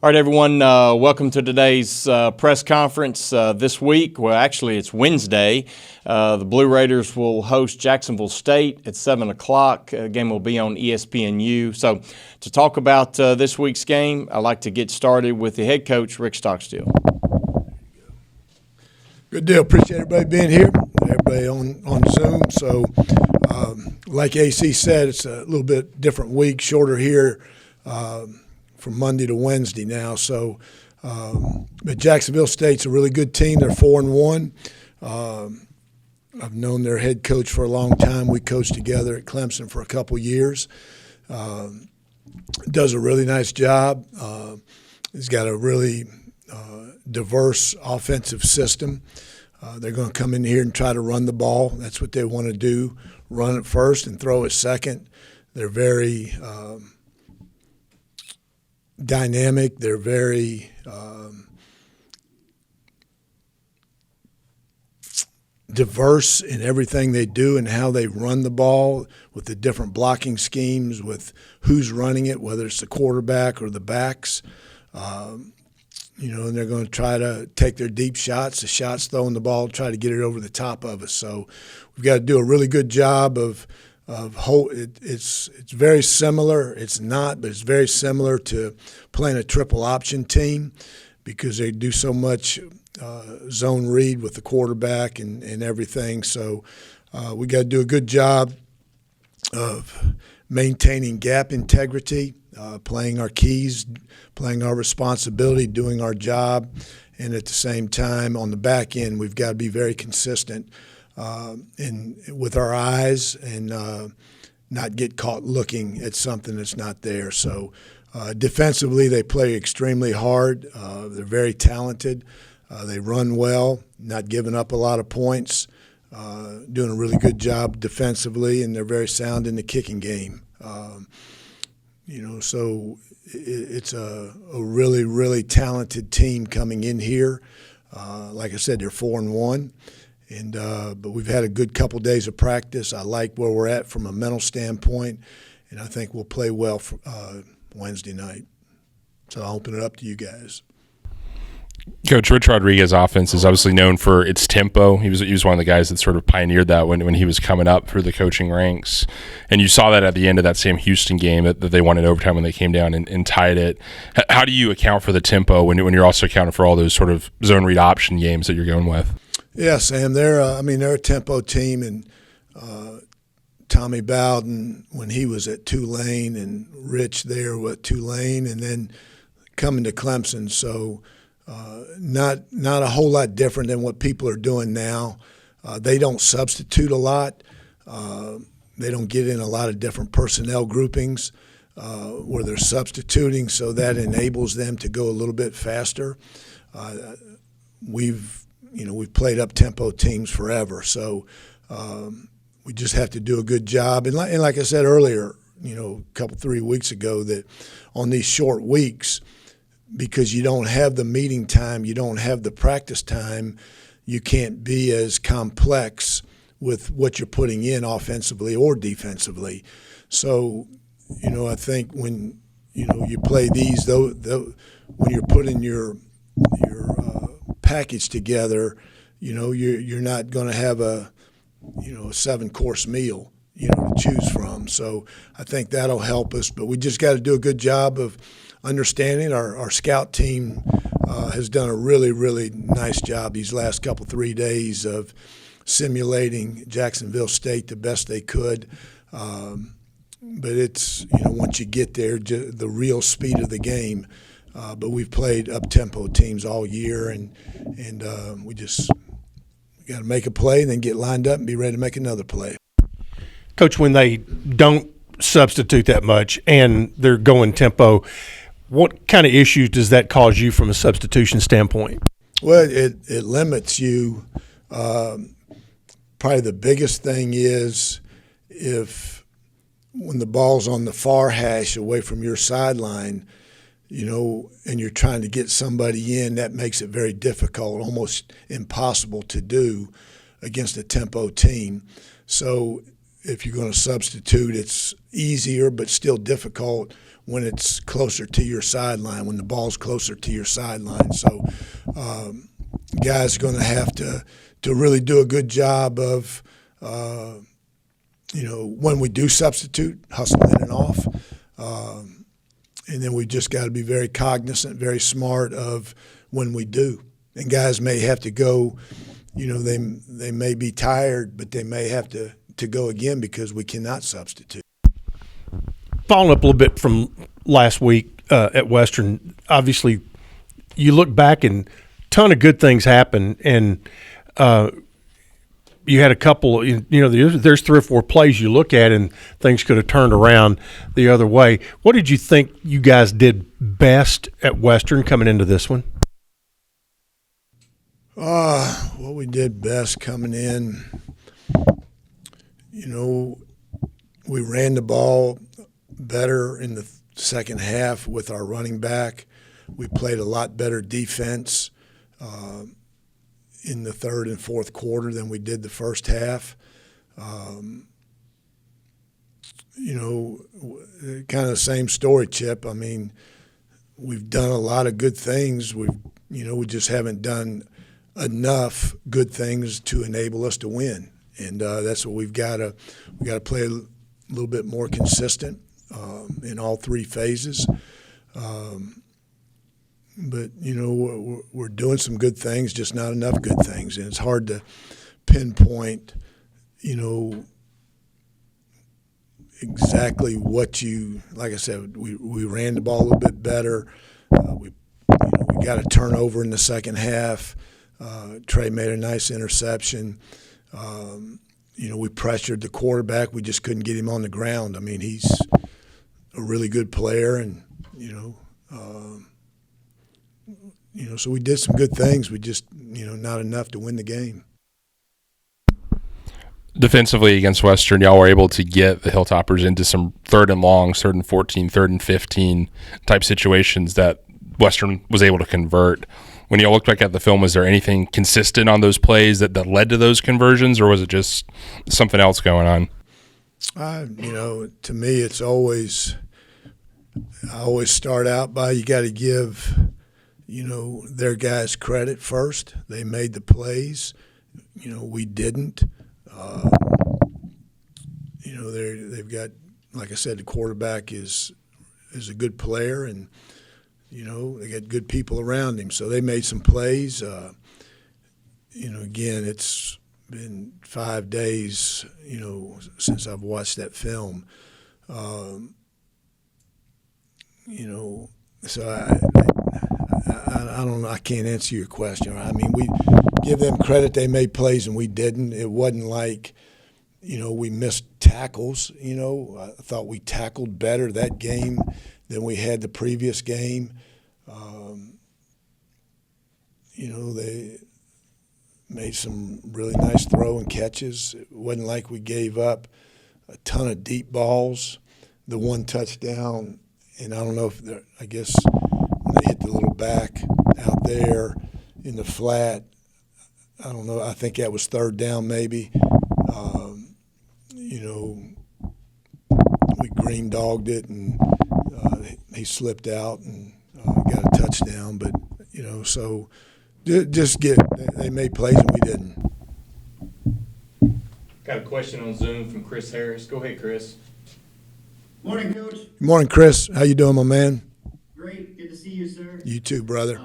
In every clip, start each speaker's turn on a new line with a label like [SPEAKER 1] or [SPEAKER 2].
[SPEAKER 1] All right, everyone, welcome to today's press conference this week. Well, actually, it's Wednesday. The Blue Raiders will host Jacksonville State at 7 o'clock. The game will be on ESPNU. So to talk about this week's game, I'd like to get started with the head coach, Rick Stockstill.
[SPEAKER 2] Good deal. Appreciate everybody being here, everybody on Zoom. So like AC said, it's a little bit different week, shorter here. From Monday to Wednesday now. So, but Jacksonville State's a really good team. They're 4-1. I've known their head coach for a long time. We coached together at Clemson for a couple years. Does a really nice job. He's got a really diverse offensive system. They're going to come in here and try to run the ball. That's what they want to do, run it first and throw it second. They're very dynamic. They're very diverse in everything they do and how they run the ball, with the different blocking schemes, with who's running it, whether it's the quarterback or the backs. And they're going to try to take their deep shots, the shots throwing the ball, try to get it over the top of us. So we've got to do a really good job of it's very similar. It's not, but it's very similar to playing a triple option team, because they do so much zone read with the quarterback and everything. So we got to do a good job of maintaining gap integrity, playing our keys, playing our responsibility, doing our job, and at the same time on the back end we've got to be very consistent with our eyes and not get caught looking at something that's not there. So defensively, they play extremely hard. They're very talented. They run well, not giving up a lot of points, doing a really good job defensively, and they're very sound in the kicking game. So it's a really, really talented team coming in here. Like I said, they're 4-1. But we've had a good couple days of practice. I like where we're at from a mental standpoint, and I think we'll play well for, Wednesday night. So I'll open it up to you guys.
[SPEAKER 3] Coach, Rich Rodriguez's offense is obviously known for its tempo. He was one of the guys that sort of pioneered that when he was coming up through the coaching ranks. And you saw that at the end of that Sam Houston game that they won in overtime when they came down and tied it. How do you account for the tempo when you're also accounting for all those sort of zone read option games that you're going with?
[SPEAKER 2] Yeah, Sam, they're a tempo team, and Tommy Bowden, when he was at Tulane, and Rich there with Tulane, and then coming to Clemson. So not a whole lot different than what people are doing now. They don't substitute a lot. They don't get in a lot of different personnel groupings where they're substituting, so that enables them to go a little bit faster. We've played up-tempo teams forever, so we just have to do a good job. And like I said earlier, a 3 weeks ago, that on these short weeks, because you don't have the meeting time, you don't have the practice time, you can't be as complex with what you're putting in offensively or defensively. So, I think when, you play these, when you're putting your package together, you're not going to have a 7-course meal, to choose from. So I think that'll help us, but we just got to do a good job of understanding. Our scout team has done a really, really nice job these last 3 days of simulating Jacksonville State the best they could. But it's, once you get there, the real speed of the game. But we've played up-tempo teams all year, and we just got to make a play and then get lined up and be ready to make another play.
[SPEAKER 4] Coach, when they don't substitute that much and they're going tempo, what kind of issues does that cause you from a substitution standpoint?
[SPEAKER 2] Well, it limits you. Probably the biggest thing is when the ball's on the far hash away from your sideline, and you're trying to get somebody in, that makes it very difficult, almost impossible to do against a tempo team. So if you're going to substitute, it's easier but still difficult when it's closer to your sideline, when the ball's closer to your sideline. So guys are going to have to really do a good job of, when we do substitute, hustle in and off. And then we just got to be very cognizant, very smart of when we do. And guys may have to go, they may be tired, but they may have to go again because we cannot substitute.
[SPEAKER 4] Following up a little bit from last week at Western, obviously you look back and a ton of good things happened, and you had a couple, there's 3 or 4 plays you look at and things could have turned around the other way. What did you think you guys did best at Western coming into this one?
[SPEAKER 2] What we did best coming in, we ran the ball better in the second half with our running back. We played a lot better defense in the third and fourth quarter than we did the first half. Kind of the same story, Chip. I mean, we've done a lot of good things. We just haven't done enough good things to enable us to win, and that's what we've got to play a little bit more consistent in all 3 phases. But we're doing some good things, just not enough good things, and it's hard to pinpoint, exactly what you. Like I said, we ran the ball a little bit better. We got a turnover in the second half. Trey made a nice interception. We pressured the quarterback. We just couldn't get him on the ground. I mean, he's a really good player, and so we did some good things. We just, not enough to win the game.
[SPEAKER 3] Defensively against Western, y'all were able to get the Hilltoppers into some 3rd and longs, 3rd and 14, 3rd and 15 type situations that Western was able to convert. When you looked back at the film, was there anything consistent on those plays that led to those conversions, or was it just something else going on?
[SPEAKER 2] To me, it's always – I always start out by you got to give, their guys credit first. They made the plays. We didn't. They've got, like I said, the quarterback is a good player, and – they got good people around him, so they made some plays. Again, it's been 5 days, since I've watched that film. So I don't know. I can't answer your question. I mean, we give them credit. They made plays, and we didn't. It wasn't like, we missed tackles. I thought we tackled better that game than we had the previous game. They made some really nice throw and catches. It wasn't like we gave up a ton of deep balls. The one touchdown, and I don't know if I guess when they hit the little back out there in the flat, I don't know. I think that was 3rd down maybe. We green dogged it, and he slipped out and got a touchdown. But so they made plays and we didn't.
[SPEAKER 1] Got a question on Zoom from Chris Harris. Go ahead, Chris.
[SPEAKER 5] Morning, Coach.
[SPEAKER 2] Good morning, Chris. How you doing, my man?
[SPEAKER 5] Great. Good to see you, sir.
[SPEAKER 2] You too, brother.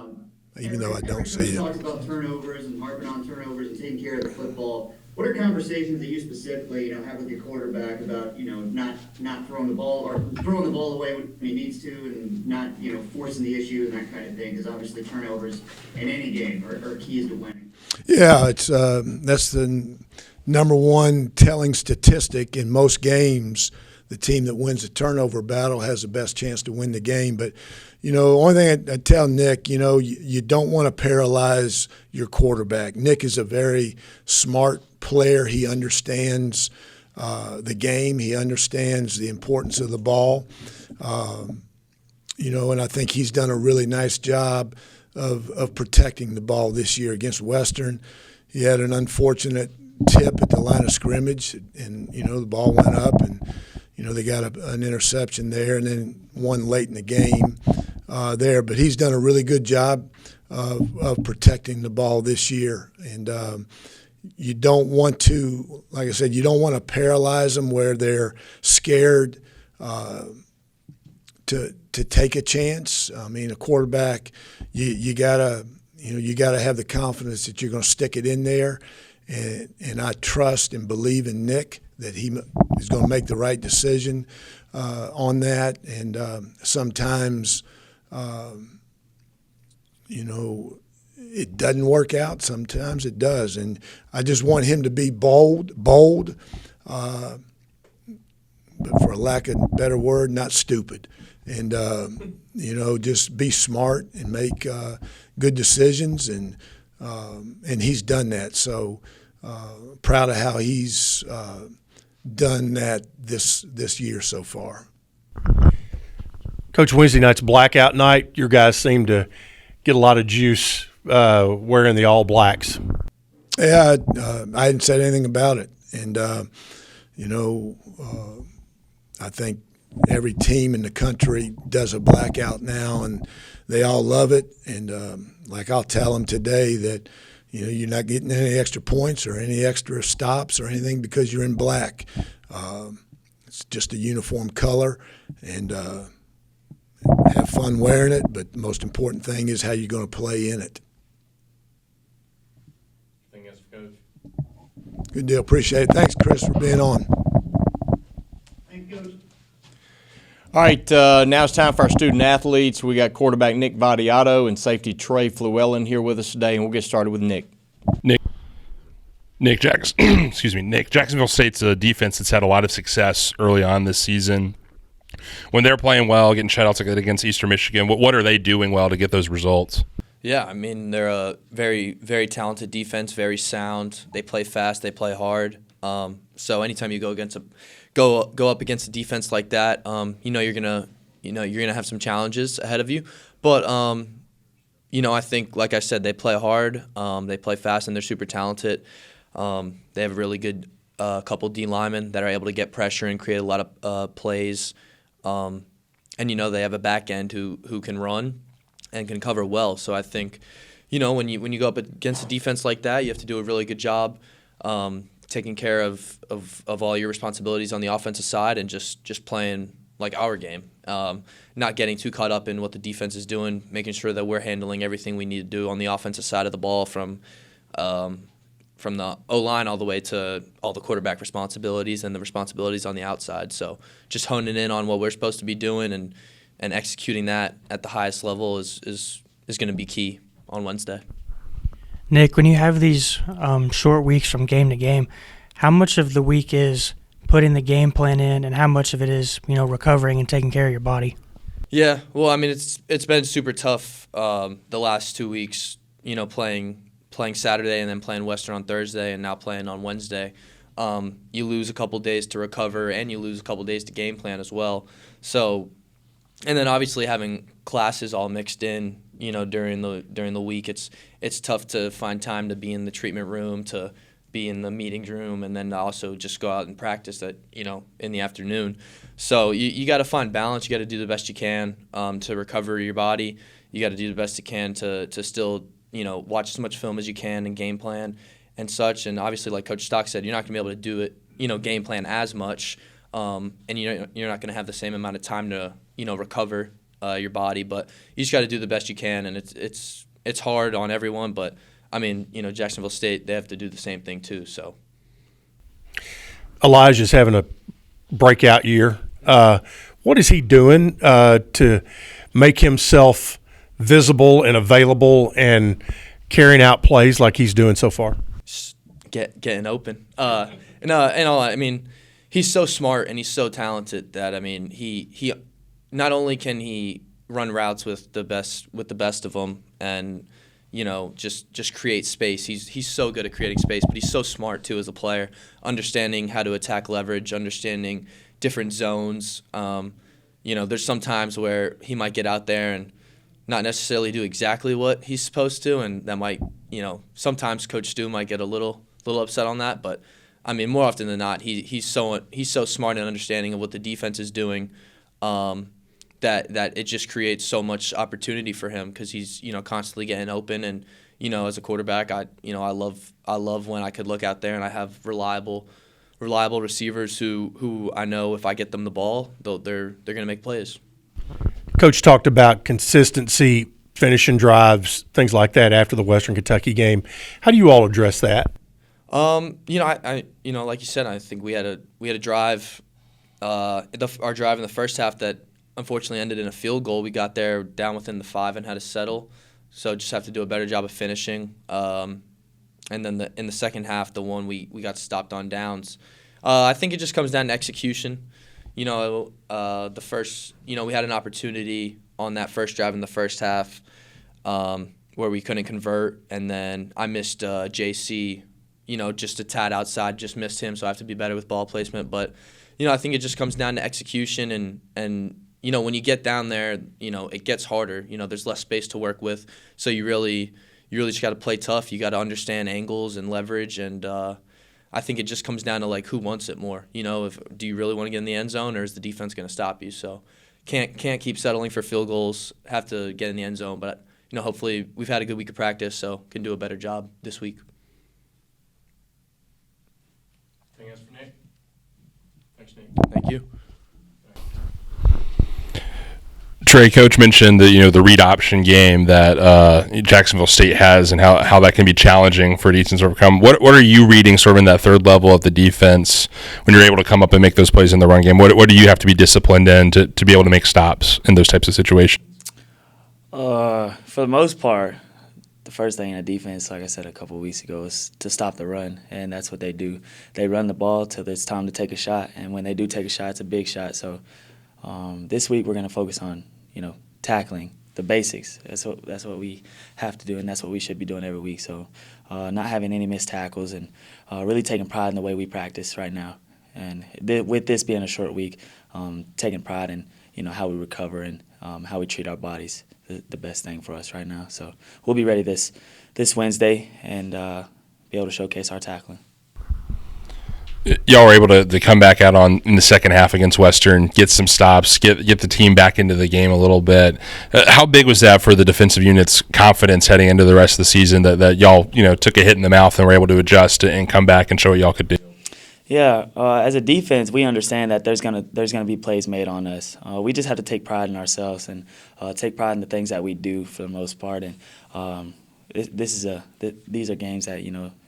[SPEAKER 2] Even though I don't see you.
[SPEAKER 5] Talks about turnovers and harping on turnovers and taking care of the football. What are conversations that you specifically, have with your quarterback about, not throwing the ball or throwing the ball away when he needs to, and not, forcing the issue and that kind of thing? Because obviously turnovers in any game are keys to winning.
[SPEAKER 2] Yeah, it's that's the number one telling statistic in most games. The team that wins the turnover battle has the best chance to win the game. But, the only thing I tell Nick, you don't want to paralyze your quarterback. Nick is a very smart player. He understands the game. He understands the importance of the ball. And I think he's done a really nice job of protecting the ball this year against Western. He had an unfortunate tip at the line of scrimmage, and the ball went up, and they got an interception there, and then one late in the game there. But he's done a really good job of protecting the ball this year, and you don't want to, like I said, you don't want to paralyze them where they're scared to take a chance. I mean, a quarterback, you gotta have the confidence that you're going to stick it in there, and I trust and believe in Nick that he is going to make the right decision on that. And sometimes, it doesn't work out. Sometimes it does, and I just want him to be bold, but for lack of a better word, not stupid. And just be smart and make good decisions, and he's done that. So proud of how he's done that this year so far.
[SPEAKER 4] Coach, Wednesday night's blackout night. Your guys seem to get a lot of juice wearing the All Blacks.
[SPEAKER 2] Yeah, I hadn't said anything about it, and I think every team in the country does a blackout now, and they all love it. And like I'll tell them today that you're not getting any extra points or any extra stops or anything because you're in black. It's just a uniform color, and have fun wearing it. But the most important thing is how you're going to play in it.
[SPEAKER 1] Anything else, Coach?
[SPEAKER 2] Good deal. Appreciate it. Thanks, Chris, for being on.
[SPEAKER 5] Thank you, Coach.
[SPEAKER 1] All right, now it's time for our student athletes. We got quarterback Nick Vadiato and safety Trey Fluellen here with us today, and we'll get started with Nick.
[SPEAKER 3] Nick Jacksonville State's a defense that's had a lot of success early on this season. When they're playing well, getting shutouts like that against Eastern Michigan, what are they doing well to get those results?
[SPEAKER 6] Yeah, I mean, they're a very, very talented defense, very sound. They play fast, they play hard. So anytime you go up against a defense like that, you're gonna have some challenges ahead of you. But I think, like I said, they play hard, they play fast, and they're super talented. They have a really good couple D linemen that are able to get pressure and create a lot of plays. And they have a back end who can run and can cover well. So I think, when you go up against a defense like that, you have to do a really good job taking care of all your responsibilities on the offensive side and just playing like our game. Not getting too caught up in what the defense is doing, making sure that we're handling everything we need to do on the offensive side of the ball from the O-line all the way to all the quarterback responsibilities and the responsibilities on the outside. So just honing in on what we're supposed to be doing and executing that at the highest level is going to be key on Wednesday.
[SPEAKER 7] Nick, when you have these short weeks from game to game, how much of the week is putting the game plan in and how much of it is, recovering and taking care of your body?
[SPEAKER 6] Yeah, well, I mean, it's been super tough the last 2 weeks, playing Saturday and then playing Western on Thursday and now playing on Wednesday. You lose a couple days to recover and you lose a couple days to game plan as well. So, and then obviously having classes all mixed in, during the week, it's tough to find time to be in the treatment room, to be in the meetings room, and then also just go out and practice in the afternoon. So you got to find balance. You got to do the best you can to recover your body. You got to do the best you can to still watch as much film as you can and game plan and such. And obviously, like Coach Stock said, you're not going to be able to do it, game plan as much, and you're not going to have the same amount of time to recover your body. But you just got to do the best you can, and it's hard on everyone. But I mean, Jacksonville State, they have to do the same thing too. So
[SPEAKER 4] Elijah's having a breakout year. What is he doing to make himself visible and available and carrying out plays like he's doing so far?
[SPEAKER 6] Getting open. I mean, he's so smart and he's so talented that, I mean, he not only can he run routes with the best of them and just create space. He's so good at creating space, but he's so smart too as a player, understanding how to attack leverage, understanding different zones. There's some times where he might get out there and not necessarily do exactly what he's supposed to, and that might, sometimes Coach Stu might get a little little upset on that. But I mean, more often than not, he's so smart and understanding of what the defense is doing, that it just creates so much opportunity for him because he's constantly getting open. And as a quarterback, I love when I could look out there and I have reliable receivers who I know if I get them the ball, they're going to make plays.
[SPEAKER 4] Coach talked about consistency, finishing drives, things like that after the Western Kentucky game. How do you all address that?
[SPEAKER 6] I like you said, I think we had a drive, our drive in the first half that unfortunately ended in a field goal. We got there down within the 5 and had to settle, so just have to do a better job of finishing. And then in the second half, the one we got stopped on downs. I think it just comes down to execution. The first, we had an opportunity on that first drive in the first half where we couldn't convert, and then I missed JC, just a tad outside, just missed him, so I have to be better with ball placement. But, I think it just comes down to execution, and when you get down there, it gets harder. There's less space to work with, so you really just got to play tough. You got to understand angles and leverage, and I think it just comes down to who wants it more. Do you really want to get in the end zone, or is the defense going to stop you? So can't keep settling for field goals. Have to get in the end zone, but hopefully we've had a good week of practice, so can do a better job this week.
[SPEAKER 1] Anything else for Nick? Thanks, Nick.
[SPEAKER 6] Thank you.
[SPEAKER 3] Trey, Coach mentioned the read option game that Jacksonville State has and how that can be challenging for Easton to overcome. What are you reading sort of in that third level of the defense when you're able to come up and make those plays in the run game? What do you have to be disciplined in to be able to make stops in those types of situations?
[SPEAKER 8] For the most part, the first thing in the defense, like I said a couple of weeks ago, is to stop the run, and that's what they do. They run the ball till it's time to take a shot, and when they do take a shot, it's a big shot. So this week we're going to focus on tackling the basics. That's what we have to do, and that's what we should be doing every week. So not having any missed tackles and really taking pride in the way we practice right now. And with this being a short week, taking pride in how we recover and how we treat our bodies, the best thing for us right now. So we'll be ready this Wednesday and be able to showcase our tackling.
[SPEAKER 3] Y'all were able to come back out in the second half against Western, get some stops, get the team back into the game a little bit. How big was that for the defensive unit's confidence heading into the rest of the season that y'all took a hit in the mouth and were able to adjust and come back and show what y'all could do?
[SPEAKER 8] Yeah, as a defense, we understand that there's gonna be plays made on us. We just have to take pride in ourselves and take pride in the things that we do for the most part. And these are games that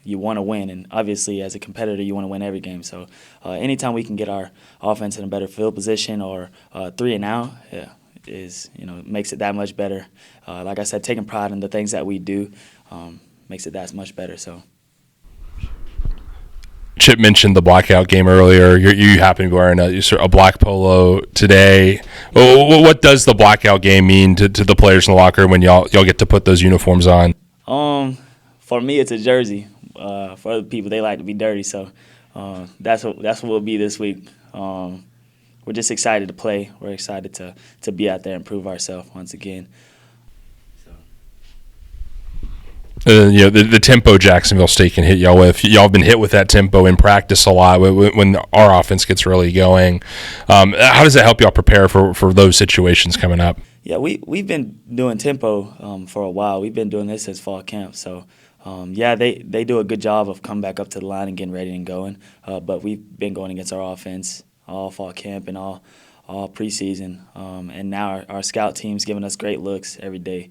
[SPEAKER 8] you want to win, and obviously as a competitor you want to win every game. So anytime we can get our offense in a better field position or 3 and out, makes it that much better. Like I said, taking pride in the things that we do makes it that much better. So.
[SPEAKER 3] Chip mentioned the blackout game earlier. You happen to be wearing a black polo today. What does the blackout game mean to the players in the locker room when y'all get to put those uniforms on?
[SPEAKER 8] For me, it's a jersey. For other people, they like to be dirty, so that's what we'll be this week. We're just excited to play. We're excited to be out there and prove ourselves once again.
[SPEAKER 3] The tempo Jacksonville State can hit y'all with. Y'all have been hit with that tempo in practice a lot when our offense gets really going. How does that help y'all prepare for those situations coming up?
[SPEAKER 8] Yeah, we've been doing tempo for a while. We've been doing this since fall camp. So, they do a good job of coming back up to the line and getting ready and going. But we've been going against our offense all fall camp and all preseason. And now our scout team's giving us great looks every day.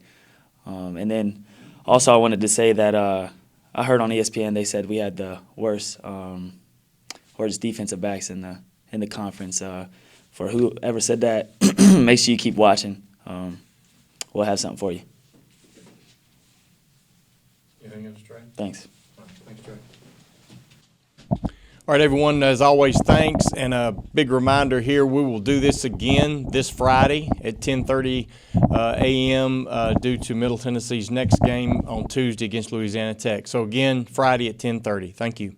[SPEAKER 8] And then also I wanted to say that I heard on ESPN they said we had the worst defensive backs in the conference. For whoever said that, make sure you keep watching. We'll have something for you.
[SPEAKER 1] Anything else, Trey?
[SPEAKER 8] Thanks.
[SPEAKER 1] Thanks, Trey. All right, everyone, as always, thanks. And a big reminder here, we will do this again this Friday at 10:30 a.m. Due to Middle Tennessee's next game on Tuesday against Louisiana Tech. So, again, Friday at 10:30. Thank you.